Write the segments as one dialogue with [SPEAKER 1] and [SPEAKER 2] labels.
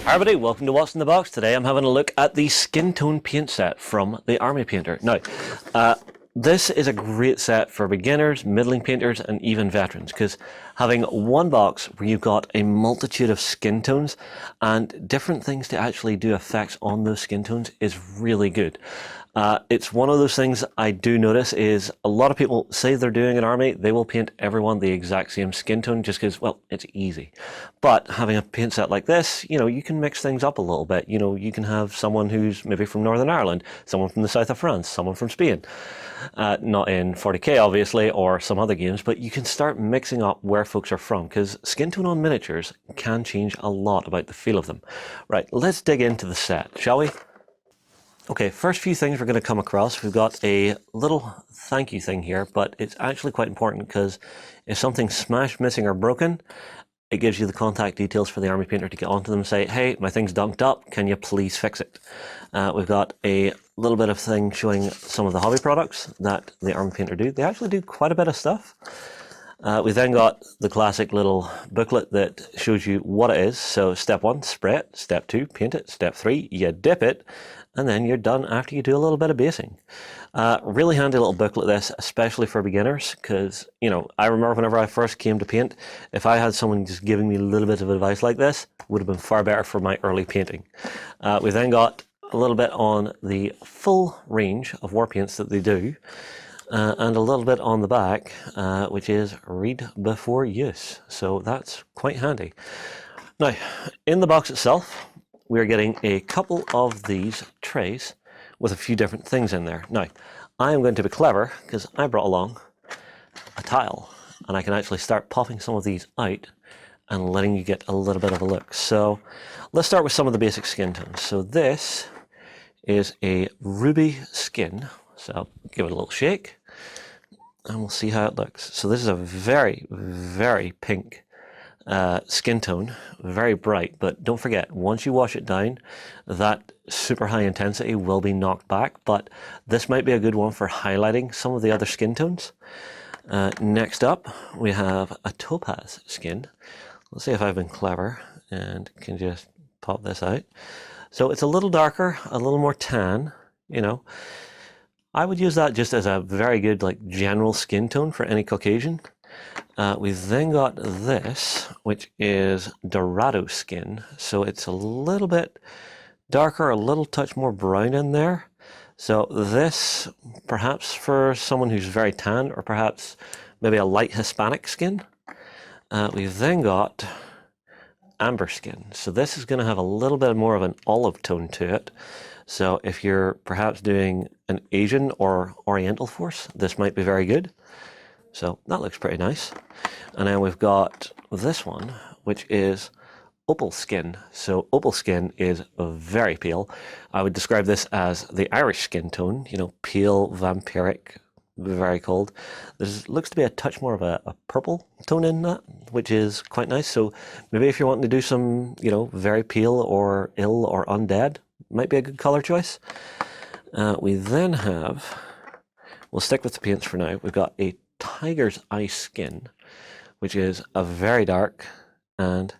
[SPEAKER 1] Hi everybody, welcome to What's in the Box. Today I'm having a look at the skin tone paint set from the Army Painter. Now, this is a great set for beginners, middling painters, and even veterans, because having one box where you've got a multitude of skin tones and different things to actually do effects on those skin tones is really good. It's one of those things I do notice is a lot of people say they're doing an army, they will paint everyone the exact same skin tone just because, well, it's easy. But having a paint set like this, you can mix things up a little bit. You can have someone who's maybe from Northern Ireland, someone from the south of France, someone from Spain. Not in 40k, obviously, or some other games, but you can start mixing up where folks are from, because skin tone on miniatures can change a lot about the feel of them. Right, let's dig into the set, shall we? Okay, first few things we're going to come across. We've got a little thank you thing here, but it's actually quite important because if something's smashed, missing, or broken, it gives you the contact details for the Army Painter to get onto them and say, hey, my thing's dunked up, can you please fix it? We've got a little bit of thing showing some of the hobby products that the Army Painter do. They actually do quite a bit of stuff. We've then got the classic little booklet that shows you what it is. So step 1, spray it. Step 2, paint it. Step 3, you dip it. And then you're done after you do a little bit of basing. Really handy little booklet this, especially for beginners, because, I remember whenever I first came to paint, if I had someone just giving me a little bit of advice like this, it would have been far better for my early painting. We've then got a little bit on the full range of war paints that they do, and a little bit on the back, which is read before use. So that's quite handy. Now, in the box itself, we're getting a couple of these trays with a few different things in there. Now, I am going to be clever because I brought along a tile, and I can actually start popping some of these out and letting you get a little bit of a look. So let's start with some of the basic skin tones. So this is a ruby skin. So give it a little shake and we'll see how it looks. So this is a very, very pink skin tone, very bright, but don't forget, once you wash it down, that super high intensity will be knocked back, but this might be a good one for highlighting some of the other skin tones. Next up, we have a topaz skin. Let's see if I've been clever and can just pop this out. So it's a little darker, a little more tan, I would use that just as a very good general skin tone for any Caucasian. We've then got this, which is Dorado skin. So it's a little bit darker, a little touch more brown in there. So this, perhaps for someone who's very tan, or perhaps maybe a light Hispanic skin. We've then got amber skin. So this is going to have a little bit more of an olive tone to it. So if you're perhaps doing an Asian or Oriental force, this might be very good. So that looks pretty nice. And then we've got this one, which is opal skin. So opal skin is very pale. I would describe this as the Irish skin tone, pale, vampiric, very cold. There looks to be a touch more of a purple tone in that, which is quite nice. So maybe if you're wanting to do some, very pale or ill or undead, might be a good color choice. We then have, we'll stick with the paints for now. We've got a tiger's eye skin, which is a very dark and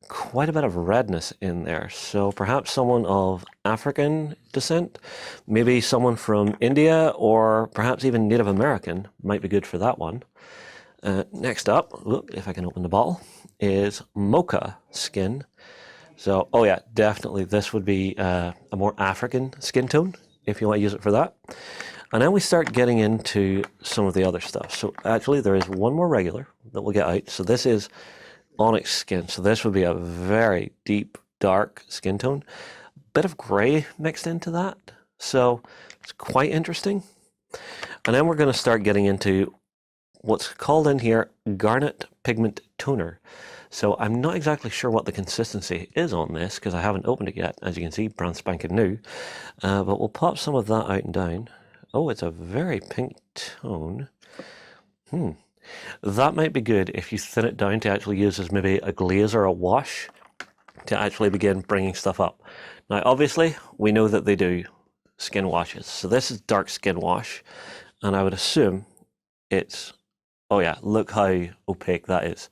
[SPEAKER 1] quite a bit of redness in there. So perhaps someone of African descent, maybe someone from India, or perhaps even Native American might be good for that one. Next up, if I can open the bottle, is mocha skin. So, oh yeah, definitely this would be a more African skin tone if you want to use it for that. And then we start getting into some of the other stuff. So actually there is one more regular that we'll get out. So this is onyx skin. So this would be a very deep, dark skin tone. Bit of gray mixed into that. So it's quite interesting. And then we're going to start getting into what's called in here garnet pigment toner. So I'm not exactly sure what the consistency is on this because I haven't opened it yet. As you can see, brand spanking new. But we'll pop some of that out and down. Oh, it's a very pink tone. That might be good if you thin it down to actually use as maybe a glaze or a wash to actually begin bringing stuff up. Now, obviously, we know that they do skin washes. So this is dark skin wash, and I would assume it's, oh yeah, look how opaque that is.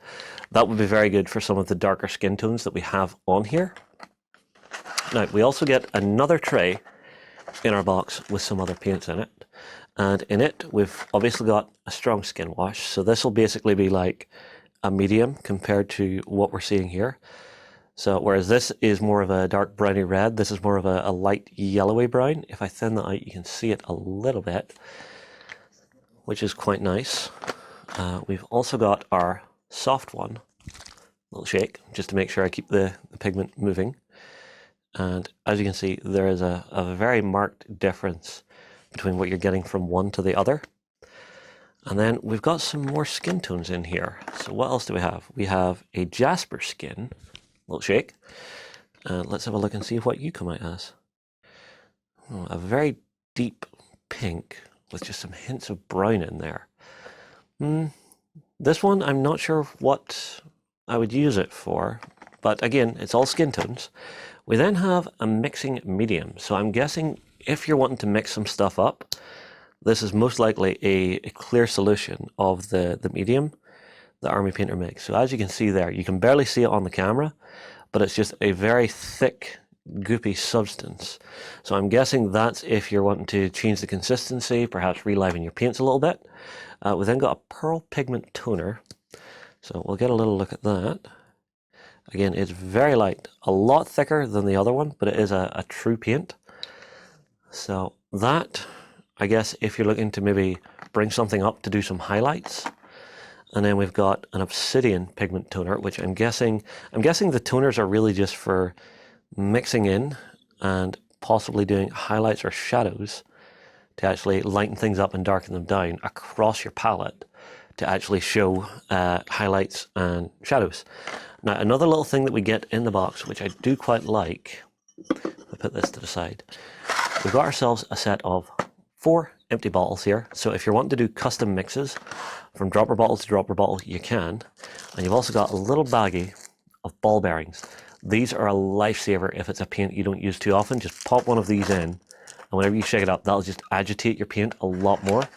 [SPEAKER 1] That would be very good for some of the darker skin tones that we have on here. Now, we also get another tray in our box with some other paints in it. And in it, we've obviously got a strong skin wash. So this will basically be like a medium compared to what we're seeing here. So whereas this is more of a dark browny red, this is more of a light yellowy brown. If I thin that out, you can see it a little bit, which is quite nice. We've also got our soft one. Little shake, just to make sure I keep the pigment moving. And as you can see, there is a very marked difference between what you're getting from one to the other. And then we've got some more skin tones in here. So what else do we have? We have a jasper skin. Little shake. And let's have a look and see what you come out as. Oh, a very deep pink with just some hints of brown in there. This one, I'm not sure what I would use it for, but again, it's all skin tones. We then have a mixing medium. So I'm guessing if you're wanting to mix some stuff up, this is most likely a clear solution of the medium the Army Painter makes. So as you can see there, you can barely see it on the camera, but it's just a very thick, goopy substance. So I'm guessing that's if you're wanting to change the consistency, perhaps reliven your paints a little bit. We then got a pearl pigment toner. So we'll get a little look at that. Again, it's very light, a lot thicker than the other one, but it is a true paint. So that, I guess, if you're looking to maybe bring something up to do some highlights. And then we've got an obsidian pigment toner, which I'm guessing the toners are really just for mixing in and possibly doing highlights or shadows to actually lighten things up and darken them down across your palette to actually show highlights and shadows. Now, another little thing that we get in the box, which I do quite like, I'll put this to the side. We've got ourselves a set of 4 empty bottles here. So if you're wanting to do custom mixes from dropper bottle to dropper bottle, you can. And you've also got a little baggie of ball bearings. These are a lifesaver if it's a paint you don't use too often. Just pop one of these in, and whenever you shake it up, that'll just agitate your paint a lot more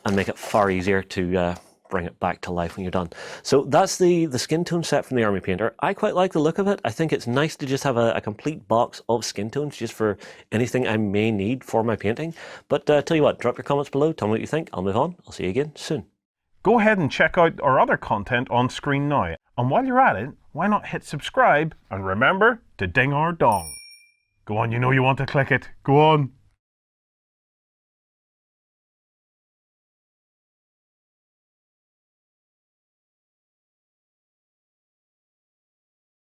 [SPEAKER 1] and make it far easier to bring it back to life when you're done. So that's the skin tone set from the Army Painter. I quite like the look of it. I think it's nice to just have a complete box of skin tones just for anything I may need for my painting. But tell you what, drop your comments below, tell me what you think. I'll move on. I'll see you again soon.
[SPEAKER 2] Go ahead and check out our other content on screen now. And while you're at it, why not hit subscribe and remember to ding our dong. Go on, you know you want to click it. Go on.